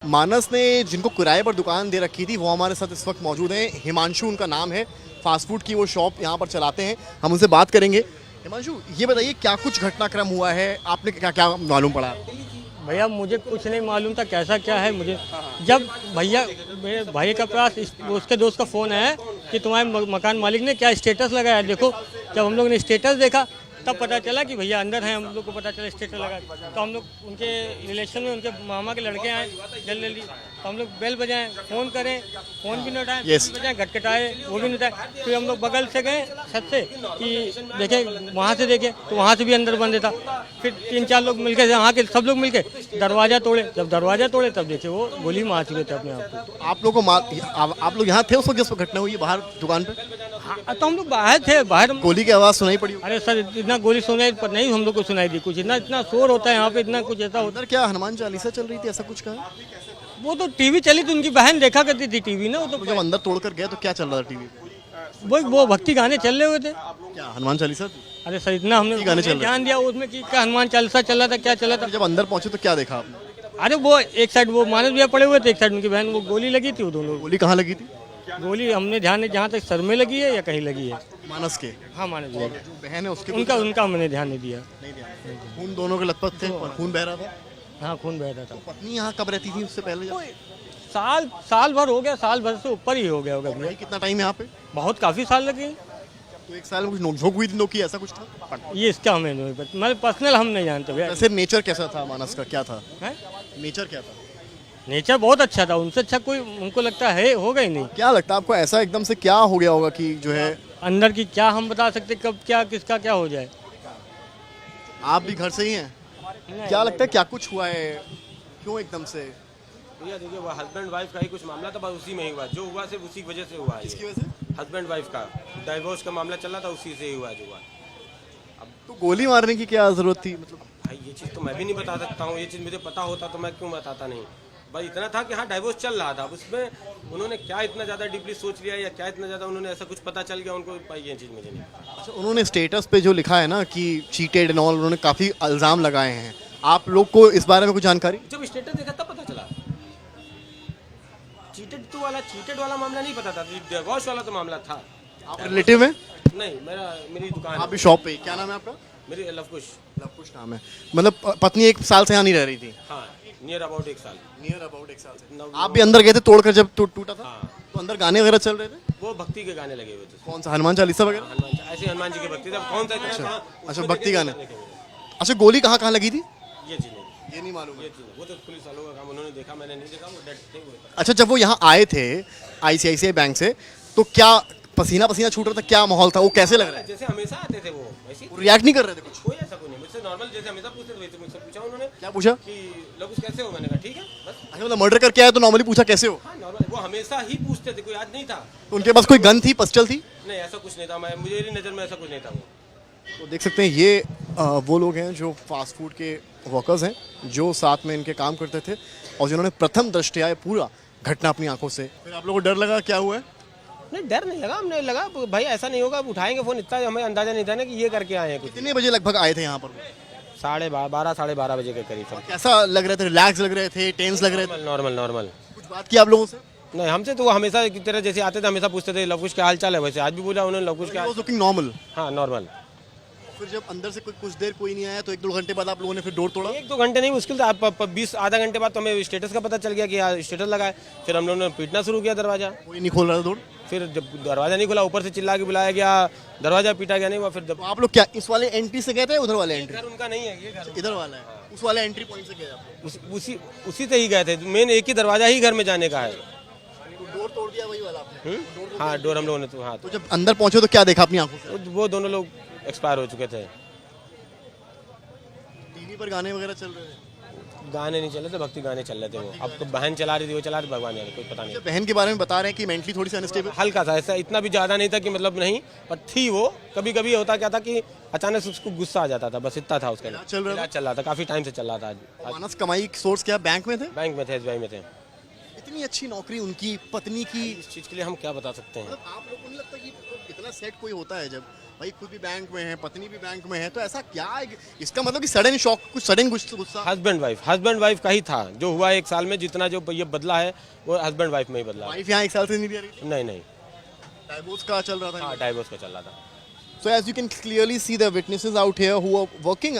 मानस ने जिनको किराए पर दुकान दे रखी थी वो हमारे साथ इस वक्त मौजूद हैं। हिमांशु उनका नाम है। फास्ट फूड की वो शॉप यहाँ पर चलाते हैं। हम उनसे बात करेंगे। हिमांशु, ये बताइए क्या कुछ घटनाक्रम हुआ है, आपने क्या क्या मालूम पड़ा? भैया मुझे कुछ नहीं मालूम था कैसा क्या है। मुझे जब भैया मेरे भाई के पास उसके दोस्त का फ़ोन आया कि तुम्हारे मकान मालिक ने क्या स्टेटस लगाया, देखो। जब हम लोग ने स्टेटस देखा तब पता चला कि भैया अंदर हैं। हम लोग को पता चला स्टेटस लगा, तो हम लोग उनके रिलेशन में उनके मामा के लड़के आए जल्दी जल्दी, तो हम लोग बेल बजाएं, फ़ोन करें, फ़ोन भी नहीं उठाएं, Yes. बजाएं, घटघटाए, वो भी नहीं उठाए। फिर हम लोग बगल से गए छत से कि देखें, वहाँ से देखें तो वहाँ से भी अंदर बंद था। फिर 3-4 लोग मिलके, वहाँ के सब लोग मिलके दरवाज़ा तोड़े। जब दरवाज़ा तोड़े तब देखे वो गोली मार चुके थे अपने आप को। आप लोग को आप लोग यहाँ थे उस वक्त जिस वक्त घटना हुई है बाहर दुकान पे? हाँ, तो हम लोग बाहर थे, बाहर गोली की आवाज़ सुनाई पड़ी? अरे सर इतना गोली सुनाई पर नहीं, हम लोग को सुनाई दी कुछ। इतना शोर होता है यहाँ पे, इतना कुछ ऐसा होता अंदर क्या हनुमान चालीसा चल रही थी, ऐसा कुछ कहा? है। वो तो टीवी चली थी, उनकी बहन देखा करती थी टीवी ना। वो तो तो जब अंदर तोड़कर गए तो क्या चल रहा था टीवी पे? वो भक्ति गाने चल रहे हुए थे। क्या हनुमान चालीसा थी? अरे सर इतना हमने गाने चल रहे ध्यान दिया उसमें कि क्या हनुमान चालीसा चल रहा था, क्या चल रहा था। जब अंदर पहुंचे तो क्या देखा आपने? अरे वो एक साइड वो मानस भैया पड़े हुए थे, एक साइड उनकी बहन, वो गोली लगी थी। वो दोनों गोली कहाँ लगी थी? गोली हमने ध्यान नहीं, जहाँ तक सर में लगी है या कहीं लगी है। मानस के? हाँ मानस भैया जो बहन है उसके उनका हमने ध्यान नहीं दिया। नहीं दिया। खून दोनों के लथपथ थे और खून बह रहा था। हाँ खून बह रहा था। पत्नी यहाँ कब रहती थी उससे पहले? साल भर हो गया, साल भर से ऊपर ही हो गया होगा भैया। भाई कितना टाइम यहाँ पे? बहुत काफ़ी साल लगे। तो एक साल में कुछ नोकझोंक हुई थी, नोकी ऐसा कुछ था? ये इसका हमें नहीं पता, मतलब पर्सनल हम नहीं जानते भैया। वैसे नेचर कैसा था मानस का, क्या था है नेचर, क्या था? नेचर बहुत अच्छा था, उनसे अच्छा कोई उनको लगता है होगा ही नहीं। क्या लगता है आपको, ऐसा एकदम से क्या हो गया होगा कि जो है? अंदर की क्या हम बता सकते कब क्या किसका क्या हो जाए। आप भी घर से ही हैं, क्या लगता है क्या कुछ हुआ है, क्यों एकदम से? भैया देखिए, वो हस्बैंड वाइफ का ही कुछ मामला था, बस उसी में ही हुआ जो हुआ, सिर्फ उसी की वजह से हुआ है। किसकी वजह से? हस्बैंड वाइफ का डाइवोर्स का मामला चल रहा था, उसी से ही हुआ जो हुआ। तो गोली मारने की क्या जरूरत थी? मतलब भाई ये चीज़ तो मैं भी नहीं बता सकता हूँ, ये चीज़ मुझे पता होता तो मैं क्यों बताता नहीं। बस इतना था कि हाँ डाइवोर्स चल रहा था, उसमें उन्होंने क्या इतना ज़्यादा डीपली सोच लिया या क्या इतना ज़्यादा उन्होंने ऐसा कुछ पता चल गया उनको, भाई ये चीज़ मुझे नहीं पता। अच्छा, उन्होंने स्टेटस पे जो लिखा है ना कि चीटेड एंड ऑल, उन्होंने काफी इल्जाम लगाए हैं। आप लोग को इस बारे में कुछ जानकारी? जब स्टेटस देखा तब पता चला। चीटेड वाला मामला नहीं पता था, डिवोर्स वाला तो मामला था। आप रिलेटिव हैं? नहीं, मेरी दुकान आप भी शॉप पे? क्या नाम है आपका? मेरी लवकुश। लवकुश नाम है। मतलब पत्नी एक साल से यहाँ नहीं रह रही थी? हाँ, नियर अबाउट 1 साल। नियर अबाउट एक साल से। आप भी अंदर गए थे तोड़कर जब टूटा था? हाँ, तो अंदर गाने वगैरह चल रहे थे? वो भक्ति के गाने लगे हुए थे। कौन सा, हनुमान चालीसा वगैरह? हनुमान जी, ऐसे हनुमान जी के भक्ति थे, कौन सा इतना था, अच्छा, उसमें भक्ति देखे गाने। नहीं लगे। अच्छा, गोली कहाँ कहाँ लगी थी? ये चीज नहीं, ये नहीं मालूम। ये चीज नहीं। वो तो पुलिस वालों का काम, उन्होंने देखा, मैंने नहीं देखा, वो डेड थे वो। अच्छा, जब वो यहाँ आए थे आईसीआईसीआई बैंक से, तो क्या पसीना पसीना छूट रहा था, क्या माहौल था, वो कैसे लग रहा है? जैसे हमेशा आते थे वो, वैसे ही। रिएक्ट नहीं कर रहे थे कुछ? कोई ऐसा कोई नहीं, मुझसे नॉर्मल जैसे हमेशा पूछते थे वैसे मुझसे पूछा उन्होंने क्या पूछा? कि लोग कैसे हो, मैंने कहा ठीक है बस। अच्छा, मतलब मर्डर करके आया तो नॉर्मली पूछा कैसे हो? हाँ नॉर्मल, वो हमेशा ही पूछते थे, कोई आज नहीं था। तो उनके पास कोई गन थी, पिस्टल थी? नहीं ऐसा कुछ नहीं था, मैं मेरी नज़र में ऐसा कुछ नहीं था वो। तो देख सकते हैं ये वो लोग हैं जो फास्ट फूड के वर्कर्स हैं, जो साथ में इनके काम करते थे और जिन्होंने प्रथम दृष्टया ये पूरा घटना अपनी आंखों से। फिर आप लोगों को डर लगा, क्या हुआ है? नहीं डर नहीं लगा, हमने लगा भाई ऐसा नहीं होगा, उठाएंगे फ़ोन, इतना हमें अंदाजा नहीं था ना कि ये करके आए हैं कुछ। कितने बजे लगभग आए थे यहाँ पर? 12:30 साढ़े 12 बजे के करीब। कैसा लग रहे थे? रिलैक्स लग रहे थे, टेंस लग रहे थे? नॉर्मल। कुछ बात की आप लोगों से? नहीं हमसे तो वो हमेशा की तरह जैसे आते थे हमेशा पूछते थे लवकुश क्या हाल चाल है, वैसे आज भी पूछा उन्होंने लवकुश क्या। Looking normal? हाँ नॉर्मल। फिर जब अंदर से कुछ देर कोई नहीं आया तो 1-2 घंटे बाद आप लोगों ने फिर डोर तोड़ा? 1-2 घंटे नहीं, मुश्किल था, आप 20 आधा घंटे बाद तो हमें स्टेटस का पता चल गया कि यार स्टेटस लगाए। फिर हम लोगों ने पीटना शुरू किया दरवाज़ा। कोई नहीं खोल रहा था डोर? फिर जब दरवाज़ा नहीं खुला, ऊपर से चिल्ला के बुलाया गया, दरवाज़ा पीटा गया, नहीं हुआ। फिर जब तो आप लोग क्या इस वाले एंट्री से गए थे, उधर वाले एंट्री? घर उनका नहीं है, ये घर इधर वाला है, उस वाले एंट्री पॉइंट से गए आप लोग? उसी से ही गए थे, मेन एक ही दरवाज़ा ही घर में जाने का है। तो डोर तोड़ दिया वही वाला आपने? हाँ डोर हम लोगों ने तो, हाँ तो जब अंदर पहुंचे तो क्या देखा अपनी आंखों से? वो दोनों लोग एक्सपायर हो चुके थे। टीवी पर गाने वगैरह चल रहे थे? गाने नहीं चल रहे थे, भक्ति गाने चल रहे थे। वो अब तो बहन चला रही थी, वो चला रही, भगवान जाने, कोई पता नहीं। अच्छा, बहन के बारे में बता रहे हैं कि मेंटली थोड़ी सी अनस्टेबल? हल्का था, ऐसा इतना भी ज़्यादा नहीं था कि मतलब नहीं, पर थी वो। कभी कभी होता क्या था कि अचानक से उसको गुस्सा आ जाता था, बस इतना था उसका। चल रहा था? चल रहा था, काफ़ी टाइम से चल रहा था। आज मानस कमाई सोर्स क्या बैंक में थे? बैंक में थे, SBI में थे। इतनी अच्छी नौकरी उनकी पत्नी की, इस चीज़ के लिए हम क्या बता सकते हैं। मतलब आप लोगों को नहीं लगता कि इतना सेट कोई होता है जब भाई खुद भी बैंक में है, पत्नी भी बैंक में है, तो ऐसा क्या है? इसका मतलब कि सडन शॉक, कुछ सडन गुस्सा। हस्बैंड वाइफ का ही था जो हुआ 1 साल में, जितना जो ये बदला है वो हस्बैंड वाइफ में ही बदला है। वाइफ यहाँ 1 साल से नहीं दे रही थी, नहीं डाइवोर्स का चल रहा था। हाँ, डाइवोर्स का चल रहा था। So as you can clearly see, the witnesses out here who are working